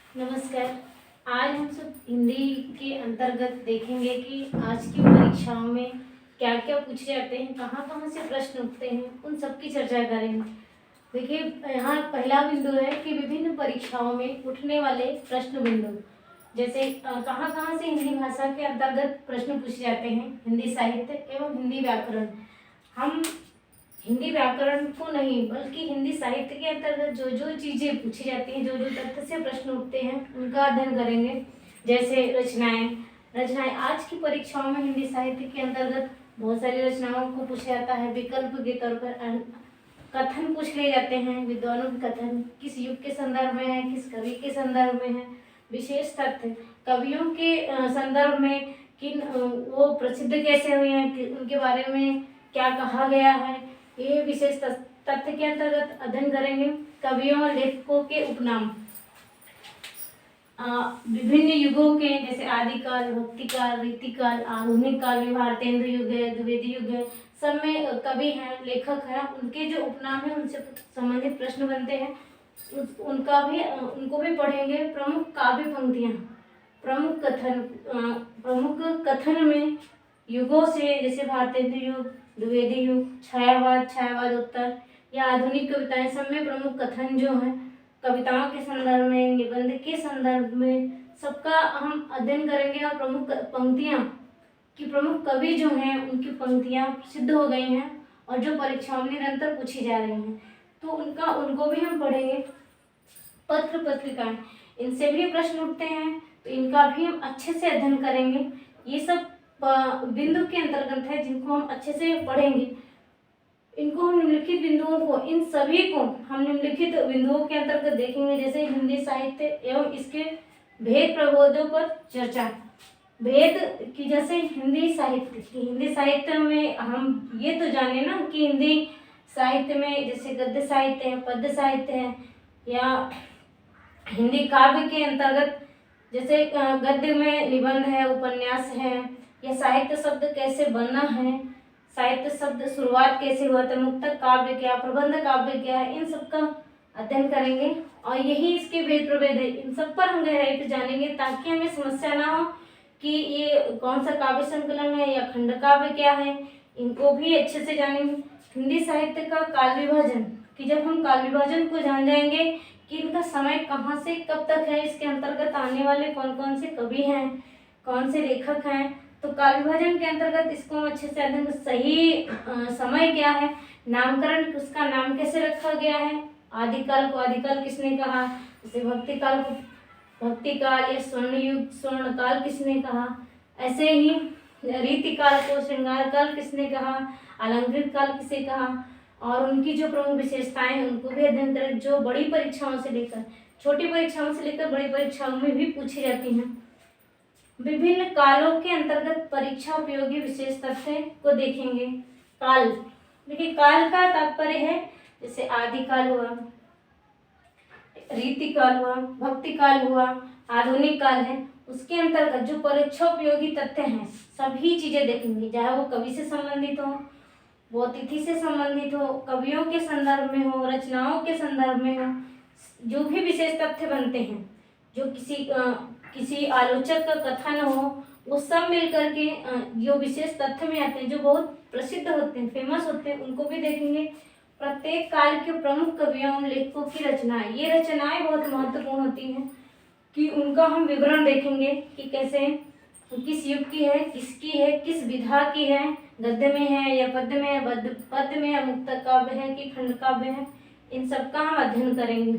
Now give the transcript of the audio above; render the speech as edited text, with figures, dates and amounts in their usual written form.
नमस्कार। आज हम सब हिंदी के अंतर्गत देखेंगे कि आज की परीक्षाओं में क्या क्या पूछे जाते हैं, कहाँ कहाँ से प्रश्न उठते हैं, उन सब की चर्चा करेंगे। देखिए, यहाँ पहला बिंदु है कि विभिन्न परीक्षाओं में उठने वाले प्रश्न बिंदु, जैसे कहाँ कहाँ से हिंदी भाषा के अंतर्गत प्रश्न पूछे जाते हैं, हिंदी साहित्य एवं हिंदी व्याकरण। हम हिंदी व्याकरण को नहीं बल्कि हिंदी साहित्य के अंतर्गत जो जो चीजें पूछी जाती हैं, जो जो तथ्य से प्रश्न उठते हैं, उनका अध्ययन करेंगे। जैसे रचनाएं रचनाएं आज की परीक्षाओं में हिंदी साहित्य के अंतर्गत बहुत सारी रचनाओं को पूछा जाता है। विकल्प के तौर पर कथन पूछ लिए जाते हैं। विद्वानों के कथन किस युग के संदर्भ में है, किस कवि के संदर्भ में है। विशेष तथ्य कवियों के संदर्भ में किन वो प्रसिद्ध कैसे हुए हैं, उनके बारे में क्या कहा गया है, ये विशेष तथ्य के अंतर्गत अध्ययन करेंगे। कवियों और लेखकों के उपनाम विभिन्न युगों के, जैसे आदिकाल, भक्तिकाल, रीतिकाल, आधुनिक काल में भारतेंद्र युग है, द्विवेदी युग है, सब में कवि हैं, लेखक हैं, उनके जो उपनाम है उनसे संबंधित प्रश्न बनते हैं। उनको भी पढ़ेंगे। प्रमुख काव्य पंक्तियां, प्रमुख कथन में युगों से, जैसे भारतेंद्र युग, द्विवेदी युग, छायावाद उत्तर या आधुनिक कविताएं, सब में प्रमुख कथन जो है कविताओं के संदर्भ में, निबंध के संदर्भ में, सबका हम अध्ययन करेंगे। और प्रमुख पंक्तियां कि प्रमुख कवि जो हैं उनकी पंक्तियां सिद्ध हो गई हैं और जो परीक्षाओं में निरंतर पूछी जा रही हैं, तो उनको भी हम पढ़ेंगे। पत्र पत्रिकाएं, इनसे भी प्रश्न उठते हैं, तो इनका भी हम अच्छे से अध्ययन करेंगे। ये सब बिंदु के अंतर्गत है जिनको हम अच्छे से पढ़ेंगे। इनको हम निम्नलिखित बिंदुओं को, इन सभी को हम निम्नलिखित बिंदुओं के अंतर्गत देखेंगे। जैसे हिंदी साहित्य एवं इसके भेद प्रबोधों पर चर्चा। भेद की, जैसे हिंदी साहित्य में हम ये तो जाने ना कि हिंदी साहित्य में जैसे गद्य साहित्य है, पद्य साहित्य है, या हिंदी काव्य के अंतर्गत जैसे गद्य में निबंध है, उपन्यास है, या साहित्य शब्द कैसे बना है, साहित्य शब्द शुरुआत कैसे हुआ था, मुक्तक काव्य क्या, प्रबंध काव्य क्या है, इन सब का अध्ययन करेंगे। और यही इसके भेद प्रभेद है, इन सब पर हम गहराई से जानेंगे ताकि हमें समस्या ना हो कि ये कौन सा काव्य संकलन है या खंड काव्य क्या है, इनको भी अच्छे से जानेंगे। हिंदी साहित्य का काल विभाजन, कि जब हम काल विभाजन को जान जाएंगे कि इनका समय कहाँ से कब तक है, इसके अंतर्गत आने वाले कौन कौन से कवि हैं, कौन से लेखक हैं, तो काल विभाजन के अंतर्गत इसको हम अच्छे से अध्ययन। सही समय क्या है, नामकरण, उसका नाम कैसे रखा गया है, आदिकाल को आदिकाल किसने कहा, जैसे भक्तिकाल को भक्तिकाल या स्वर्णकाल किसने कहा, ऐसे ही रीतिकाल को श्रृंगार काल किसने कहा, अलंकृत काल किसे कहा, और उनकी जो प्रमुख विशेषताएं हैं उनको भी अध्ययन करें, जो बड़ी परीक्षाओं से लेकर, छोटी परीक्षाओं से लेकर बड़ी परीक्षाओं में भी पूछी जाती हैं। विभिन्न कालों के अंतर्गत परीक्षा उपयोगी विशेष तथ्य को देखेंगे। काल, देखिए काल का तात्पर्य है जैसे आदिकाल हुआ, रीतिकाल हुआ, भक्तिकाल हुआ, आधुनिक काल है, उसके अंतर्गत जो परीक्षा उपयोगी तथ्य हैं सभी चीजें देखेंगे, चाहे वो कवि से संबंधित हो, वो तिथि से संबंधित हो, कवियों के संदर्भ में हो, रचनाओं के संदर्भ में हो, जो भी विशेष तथ्य बनते हैं, जो किसी आलोचक का कथन हो, वो सब मिलकर के जो विशेष तथ्य में आते हैं, जो बहुत प्रसिद्ध होते हैं, फेमस होते हैं, उनको भी देखेंगे। प्रत्येक काल के प्रमुख कवियों लेखकों की रचनाएं, ये रचनाएं बहुत महत्वपूर्ण होती हैं कि उनका हम विवरण देखेंगे कि कैसे, किस युग की है, किसकी है, किस विधा की है, गद्य में है या पद्य में है, पद्य में या मुक्तक काव्य है कि खंड काव्य है, इन सब का हम अध्ययन करेंगे।